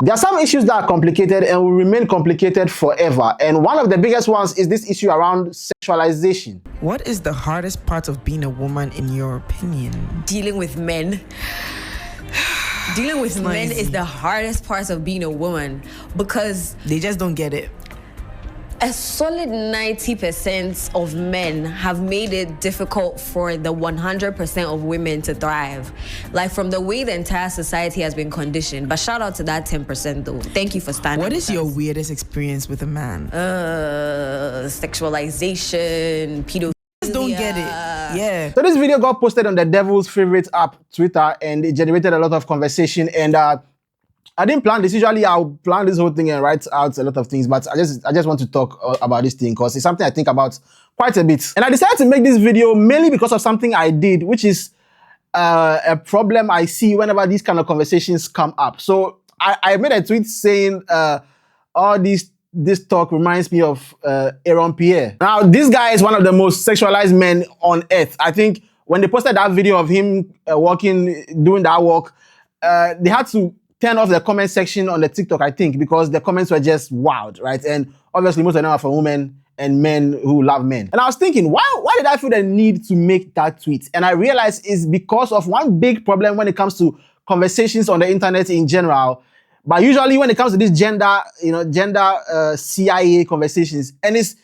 There are some issues that are complicated and will remain complicated forever. And one of the biggest ones is this issue around sexualization. What is the hardest part of being a woman in your opinion? Dealing with men. Dealing with men is the hardest part of being a woman because they just don't get it. A solid 90% of men have made it difficult for the 100% of women to thrive. Like from the way the entire society has been conditioned. But shout out to that 10% though. Thank you for standing What is your weirdest experience with a man? Sexualization, pedophilia. Just don't get it. Yeah. So this video got posted on the devil's favorite app, Twitter, and it generated a lot of conversation. And I didn't plan this. Usually I'll plan this whole thing and write out a lot of things, but I just want to talk about this thing because it's something I think about quite a bit. And I decided to make this video mainly because of something I did, which is a problem I see whenever these kind of conversations come up. So I made a tweet saying all this talk reminds me of Aaron Pierre. Now, this guy is one of the most sexualized men on earth. I think when they posted that video of him doing that walk, they had to turn off the comment section on the TikTok, I think, because the comments were just wild, right? And obviously most of them are for women and men who love men. And I was thinking, why did I feel the need to make that tweet? And I realized it's because of one big problem when it comes to conversations on the internet in general. But usually when it comes to this gender CIA conversations, and it's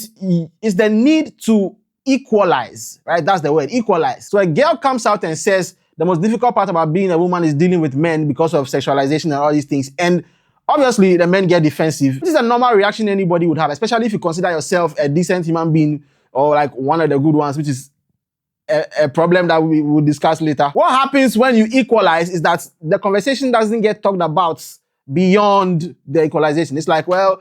the need to equalize, right? That's the word, equalize. So a girl comes out and says, the most difficult part about being a woman is dealing with men because of sexualization and all these things. And obviously the men get defensive. This is a normal reaction anybody would have, especially if you consider yourself a decent human being or like one of the good ones, which is a problem that we will discuss later. What happens when you equalize is that the conversation doesn't get talked about beyond the equalization. It's like, well,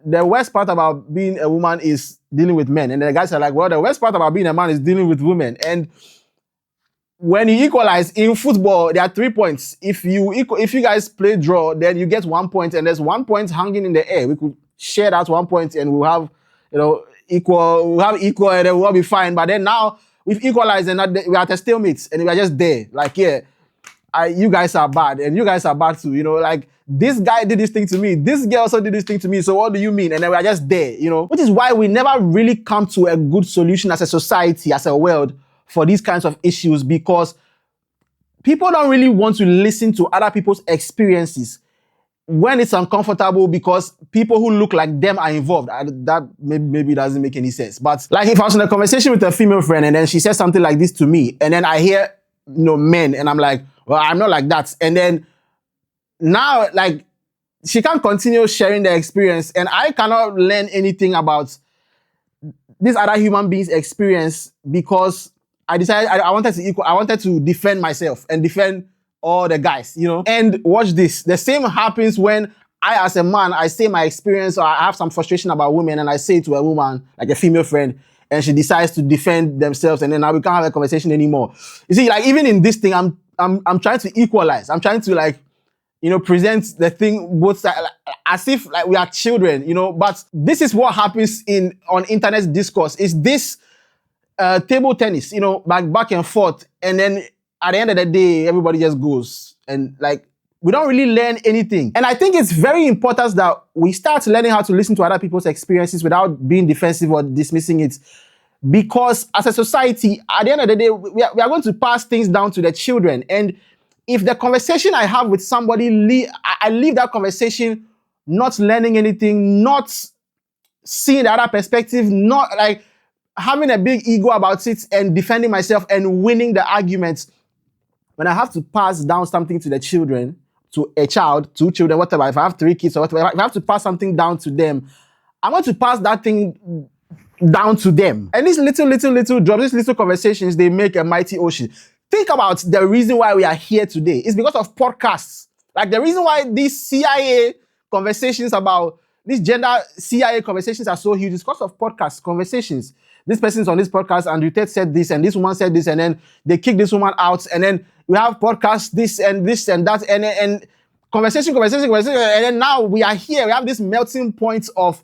the worst part about being a woman is dealing with men. And the guys are like, well, the worst part about being a man is dealing with women. And when you equalize in football, there are 3 points. If you guys play draw, then you get 1 point, and there's 1 point hanging in the air. We could share that 1 point, and we'll have, equal. We'll have equal, and then we'll all be fine. But then now we've equalized, and we're at a stalemate, and we're just there. Like, yeah, you guys are bad, and you guys are bad too. Like this guy did this thing to me. This girl also did this thing to me. So what do you mean? And then we're just there. Which is why we never really come to a good solution as a society, as a world, for these kinds of issues, because people don't really want to listen to other people's experiences when it's uncomfortable because people who look like them are involved. That maybe doesn't make any sense. But like if I was in a conversation with a female friend and then she says something like this to me and then I hear, men, and I'm like, well, I'm not like that. And then now, like, she can't continue sharing the experience and I cannot learn anything about this other human being's experience because I decided I wanted to defend myself and defend all the guys, And watch this. The same happens when I, as a man, I say my experience or I have some frustration about women and I say it to a woman, like a female friend, and she decides to defend themselves and then now we can't have a conversation anymore. You see, like even in this thing, I'm trying to equalize. I'm trying to present the thing both sides, as if like we are children, But this is what happens on internet discourse. Is this table tennis, back and forth, and then at the end of the day, everybody just goes and like we don't really learn anything. And I think it's very important that we start learning how to listen to other people's experiences without being defensive or dismissing it, because as a society, at the end of the day, we are going to pass things down to the children. And if the conversation I have with somebody, I leave that conversation not learning anything, not seeing the other perspective, not like having a big ego about it and defending myself and winning the arguments. When I have to pass down something to the children, to a child, 2 children, whatever, if I have 3 kids or whatever, if I have to pass something down to them, I want to pass that thing down to them. And these little drops, these little conversations, they make a mighty ocean. Think about the reason why we are here today. It's because of podcasts. Like the reason why these CIA conversations about these gender CIA conversations are so huge is because of podcast conversations. This person's on this podcast, and Ted said this, and this woman said this, and then they kick this woman out, and then we have podcasts, this and that, and conversation, and then now we are here. We have this melting pot of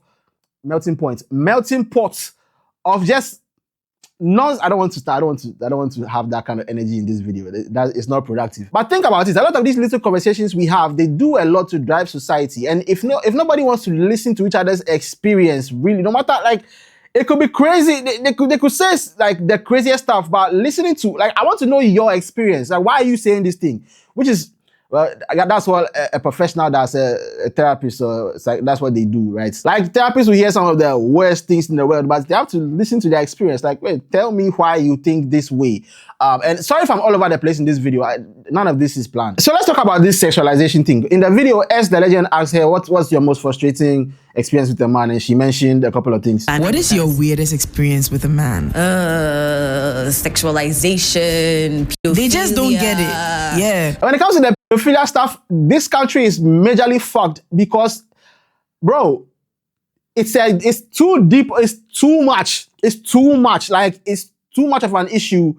just I don't want to have that kind of energy in this video. That is not productive. But think about it. A lot of these little conversations we have, they do a lot to drive society. And if nobody wants to listen to each other's experience, really, no matter, like, it could be crazy. They could say like the craziest stuff, but listening to, like, I want to know your experience. Like, why are you saying this thing? Which is, well, that's what a professional does, a therapist, or it's like, that's what they do, right? Like, therapists will hear some of the worst things in the world, but they have to listen to their experience. Like, wait, tell me why you think this way. And sorry if I'm all over the place in this video. None of this is planned. So let's talk about this sexualization thing. In the video, S the legend asked her, what's your most frustrating experience with a man? And she mentioned a couple of things. What is your weirdest experience with a man? Sexualization, pedophilia. They just don't get it. Yeah. When it comes to the pedophilia stuff, this country is majorly fucked because, bro, it's too deep. It's too much. Like, it's too much of an issue.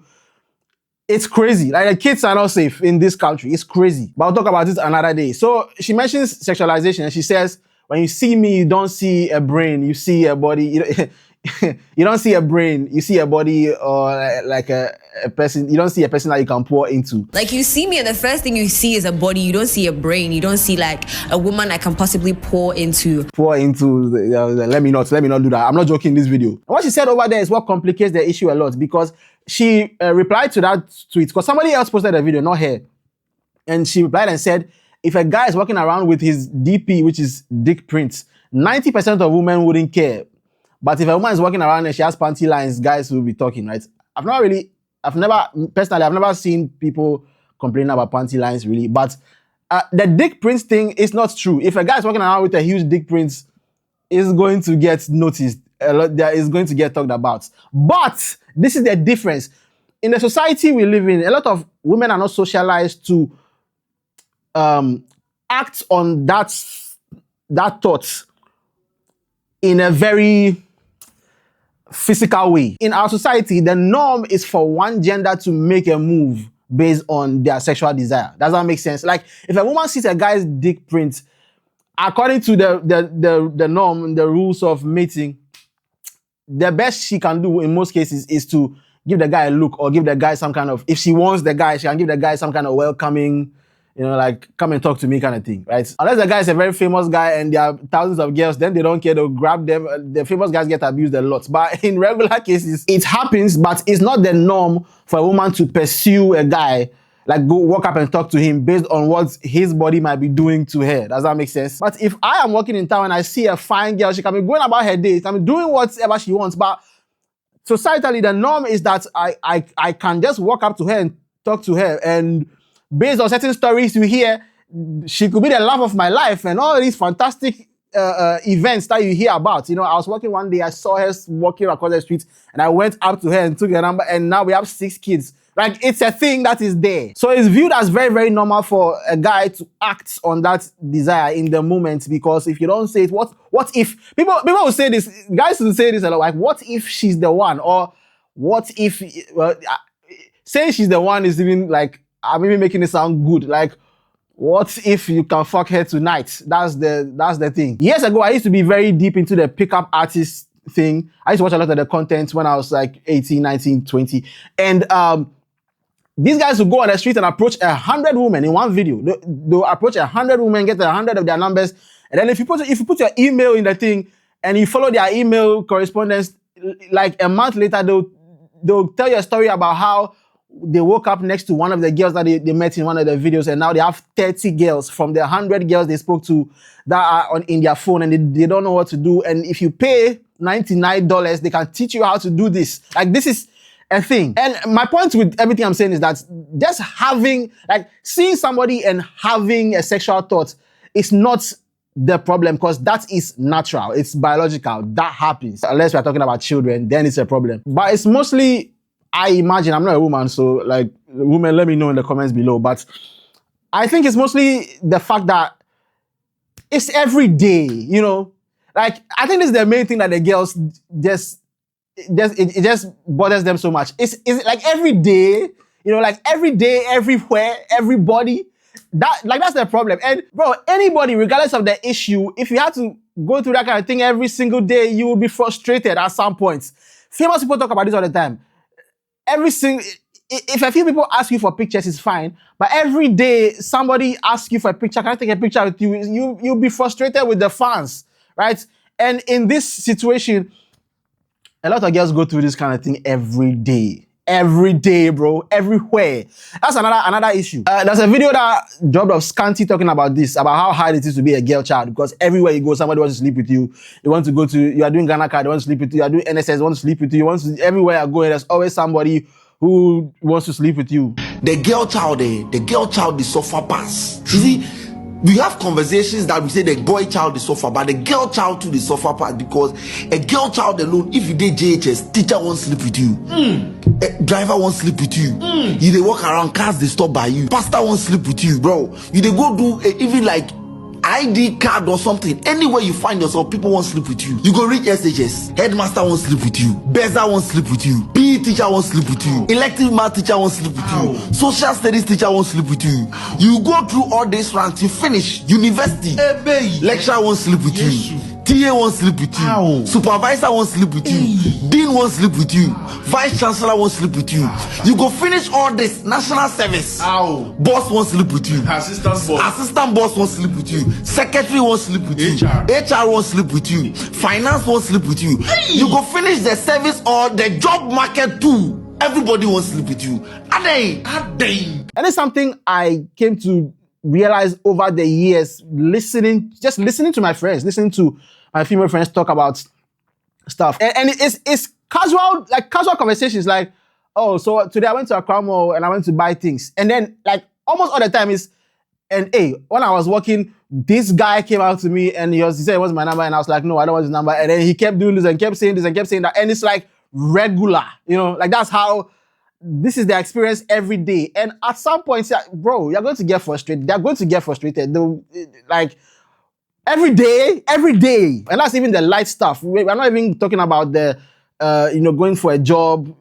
It's crazy. Like, the kids are not safe in this country. It's crazy. But I'll talk about this another day. So she mentions sexualization and she says, when you see me, you don't see a brain, you see a body. You don't see a brain, you see a body, or like a person. You don't see a person that you can pour into. Like, you see me and the first thing you see is a body. You don't see a brain. You don't see like a woman I can possibly pour into. Let me not do that. I'm not joking in this video. And what she said over there is what complicates the issue a lot, because she replied to that tweet because somebody else posted a video, not her. And she replied and said, if a guy is walking around with his DP, which is dick prints, 90% of women wouldn't care. But if a woman is walking around and she has panty lines, guys will be talking, right? I've never seen people complaining about panty lines, really. But the dick prints thing is not true. If a guy is walking around with a huge dick prints, it's going to get noticed. A lot there is going to get talked about. But this is the difference. In the society we live in, a lot of women are not socialized to act on that thought in a very physical way. In our society, the norm is for one gender to make a move based on their sexual desire. Does that make sense? Like, if a woman sees a guy's dick print, according to the norm, the rules of mating, the best she can do in most cases is to give the guy a look, or give the guy some kind of, if she wants the guy, she can give the guy some kind of welcoming, like, come and talk to me kind of thing, right? Unless the guy is a very famous guy and there are thousands of girls, then they don't care, they'll grab them. The famous guys get abused a lot. But in regular cases, it happens, but it's not the norm for a woman to pursue a guy, like go walk up and talk to him based on what his body might be doing to her. Does that make sense? But if I am walking in town and I see a fine girl, she can be going about her day, she can be doing whatever she wants, but societally, the norm is that I can just walk up to her and talk to her, and based on certain stories you hear, she could be the love of my life and all these fantastic events that you hear about. I was walking one day, I saw her walking across the street, and I went up to her and took her number, and now we have 6 kids. Like, it's a thing that is there. So it's viewed as very, very normal for a guy to act on that desire in the moment, because if you don't say it, what if people will say this, guys will say this a lot, like, what if she's the one? Or what if, saying she's the one is even like, I'm even making it sound good. Like, what if you can fuck her tonight? That's the thing. Years ago, I used to be very deep into the pickup artist thing. I used to watch a lot of the content when I was like 18, 19, 20. And these guys will go on the street and approach 100 women in one video. They'll approach 100 women, get 100 of their numbers. And then if you put your email in the thing and you follow their email correspondence, like a month later, they'll tell you a story about how they woke up next to one of the girls that they met in one of the videos, and now they have 30 girls from the 100 girls they spoke to that are in their phone, and they don't know what to do. And if you pay $99, they can teach you how to do this. Like, this is a thing. And my point with everything I'm saying is that just seeing somebody and having a sexual thought is not the problem, because that is natural. It's biological. That happens. Unless we're talking about children, then it's a problem. But it's mostly, I imagine, I'm not a woman, so like, women, let me know in the comments below. But I think it's mostly the fact that it's every day, Like, I think this is the main thing that the girls it just bothers them so much. Is it like every day, like every day, everywhere, everybody. That's the problem. And bro, anybody, regardless of the issue, if you have to go through that kind of thing every single day, you will be frustrated at some point. Famous people talk about this all the time. every single, if a few people ask you for pictures, it's fine. But every day somebody asks you for a picture, can I take a picture with you? You'll be frustrated with the fans, right? And in this situation, a lot of girls go through this kind of thing every day. Every day, bro. Everywhere. That's another issue. There's a video that dropped of Scanty talking about this, about how hard it is to be a girl child, because everywhere you go, somebody wants to sleep with you. You want to go to, you are doing Ghana card, they want to sleep with you. You are doing NSS, they want to sleep with you. Everywhere you go, there's always somebody who wants to sleep with you. The girl child, the suffer pass. You see, we have conversations that we say the boy child is suffer, but the girl child too is suffer part, because a girl child alone, if you did JHS, teacher won't sleep with you, a driver won't sleep with you, you they walk around, cars they stop by you, pastor won't sleep with you, bro. You they go do even like ID card or something. Anywhere you find yourself, people won't sleep with you. You go reach SHS, headmaster won't sleep with you, Beza won't sleep with you, PE teacher won't sleep with you, elective math teacher won't sleep with you, social studies teacher won't sleep with you. You go through all these ranks, you finish university, lecturer won't sleep with you, TA won't sleep with you, supervisor won't sleep with you, dean won't sleep with you, vice chancellor won't sleep with you. You go finish all this, national service, boss won't sleep with you, assistant boss won't sleep with you, secretary won't sleep with you, HR won't sleep with you, finance won't sleep with you. You go finish the service or the job market too, everybody won't sleep with you. And it's something I came to realize over the years, listening to my friends, listening to my female friends talk about stuff. And it's casual, like casual conversations, like, oh, so today I went to Accra Mall and I went to buy things. And then like almost all the time is, and hey, when I was working, this guy came out to me and he said it was my number, and I was like, no, I don't want his number. And then he kept doing this and kept saying this and kept saying that. And it's like regular, you know, like that's how this is their experience every day. And at some point, bro, you're going to get frustrated. They're going to get frustrated. Like every day. And that's even the light stuff. We're not even talking about the, going for a job,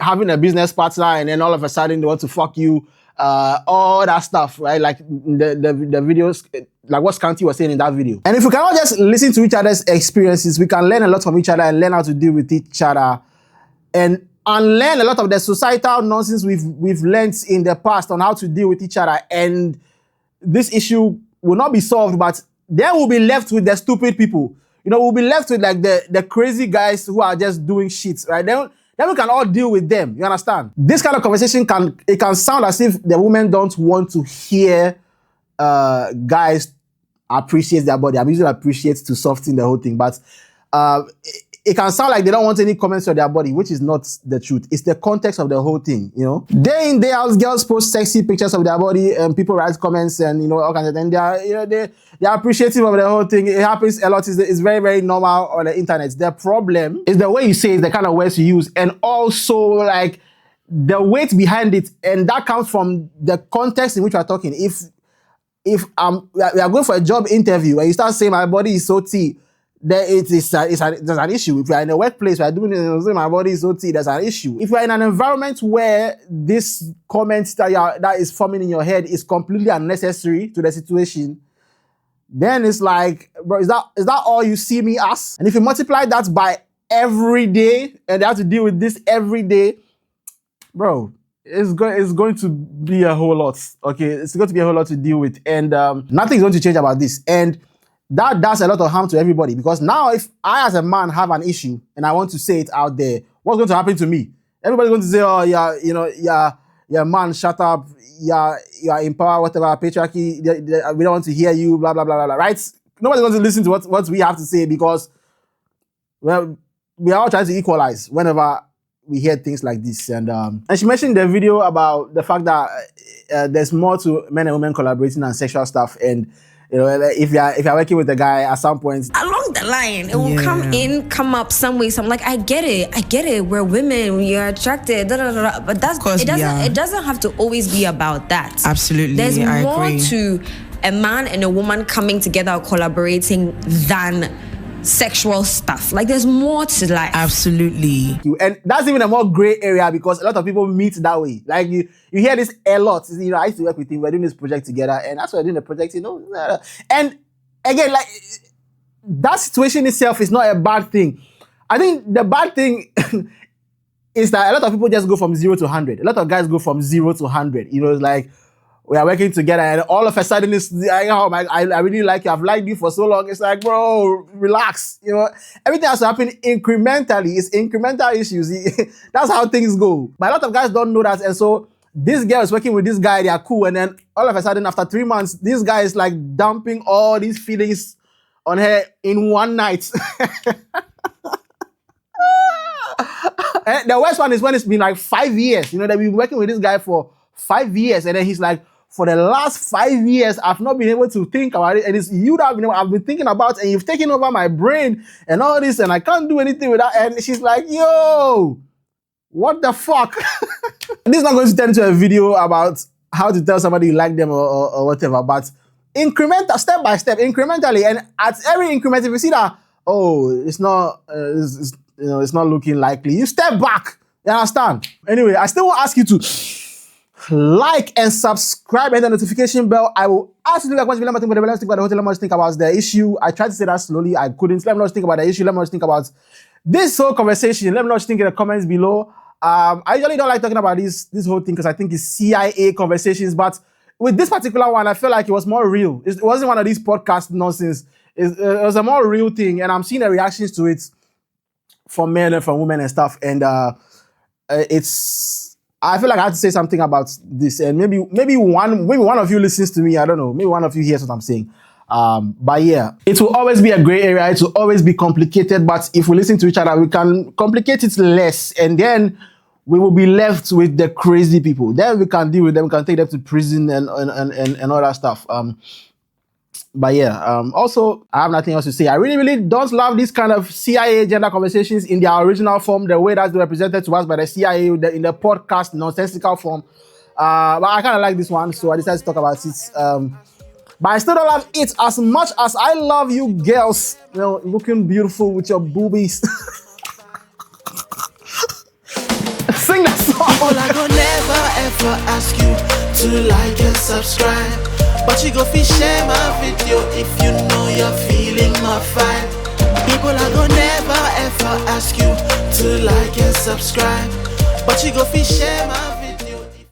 having a business partner, and then all of a sudden they want to fuck you. All that stuff, right? Like the videos, like what Scanty was saying in that video. And if we cannot just listen to each other's experiences, we can learn a lot from each other and learn how to deal with each other and unlearn a lot of the societal nonsense we've learned in the past on how to deal with each other. And this issue will not be solved, but then we'll be left with the stupid people. You know, we'll be left with like the crazy guys who are just doing shit, right? Then we can all deal with them. You understand? This kind of conversation can sound as if the women don't want to hear guys appreciate their body. I'm using appreciate to soften the whole thing, but it can sound like they don't want any comments on their body, which is not the truth. It's the context of the whole thing, you know? Day in, day out, girls post sexy pictures of their body and people write comments and, you know, all kinds of things. They are appreciative of the whole thing. It happens a lot. It's very, very normal on the internet. The problem is the way you say it, the kind of words you use, and also like the weight behind it. And that comes from the context in which we're talking. If we are going for a job interview and you start saying my body is so T, there's an issue. If you're in a workplace, we're doing it, my body is so T, there's an issue. If you're in an environment where this comment that is forming in your head is completely unnecessary to the situation, then it's like, bro, is that all you see me as? And if you multiply that by every day, and they have to deal with this every day, bro, it's going to be a whole lot. Okay, it's going to be a whole lot to deal with, and nothing's going to change about this. And that does a lot of harm to everybody, because now if I as a man have an issue and I want to say it out there, what's going to happen to me? Everybody's going to say, oh yeah, you know, yeah, man, shut up, yeah, you are in power, whatever, patriarchy, we don't want to hear you, blah, blah, blah, blah, blah, right? Nobody's going to listen to what we have to say, because, well, we are all trying to equalize whenever we hear things like this. And she mentioned the video about the fact that there's more to men and women collaborating and sexual stuff. And you know, if you're working with a guy at some point along the line, it will come up some way. So I'm like, I get it. We're women, we are attracted, but it doesn't have to always be about that. Absolutely, there's more to a man and a woman coming together or collaborating than sexual stuff. Like there's more to life. Absolutely. And that's even a more gray area, because a lot of people meet that way. Like you hear this a lot. You know, I used to work with him, we're doing this project together, and that's why we're doing the project, you know. And again, like that situation itself is not a bad thing. I think the bad thing is that a lot of people just go from 0 to 100. A lot of guys go from 0 to 100. You know, it's like we are working together, and all of a sudden it's like, oh my, I really like you. I've liked you for so long. It's like, bro, relax. You know, everything has to happen incrementally. It's incremental issues. That's how things go. But a lot of guys don't know that, and so this girl is working with this guy. They are cool, and then all of a sudden, after 3 months, this guy is like dumping all these feelings on her in one night. And the worst one is when it's been like 5 years. You know, they've been working with this guy for 5 years, and then he's like, for the last 5 years, I've not been able to think about it, and it's you that I've been thinking about, and you've taken over my brain and all this, and I can't do anything with that. And she's like, yo, what the fuck? This is not going to turn into a video about how to tell somebody you like them or whatever, but incremental, step by step, incrementally, and at every increment, if you see that, oh, it's not, it's not looking likely, you step back. You understand? Anyway, I still will ask you to like and subscribe and the notification bell. I will ask you to like what you think about the let's think about the hotel. Let me think about the issue. I tried to say that slowly. I couldn't. Let me not think about the issue. Let me not think about this whole conversation. Let me know what you think in the comments below. I usually don't like talking about this whole thing because I think it's CIA conversations, but with this particular one, I feel like it was more real. It wasn't one of these podcast nonsense. It was a more real thing, and I'm seeing the reactions to it from men and from women and stuff. And I feel like I have to say something about this, and maybe one of you listens to me. I don't know. Maybe one of you hears what I'm saying. But yeah, it will always be a gray area. It will always be complicated. But if we listen to each other, we can complicate it less, and then we will be left with the crazy people. Then we can deal with them. We can take them to prison and all that stuff. But yeah, also, I have nothing else to say. I really, really don't love this kind of CIA gender conversations in their original form, the way that's represented to us by the CIA in the podcast nonsensical form. But I kind of like this one, so I decided to talk about it. But I still don't love it as much as I love you girls, you know, looking beautiful with your boobies. Sing that song. Well, I go never ever ask you to like and subscribe, but you go fi share my video if you know you're feeling my vibe. People, I go never ever ask you to like and subscribe, but you go fi share my video.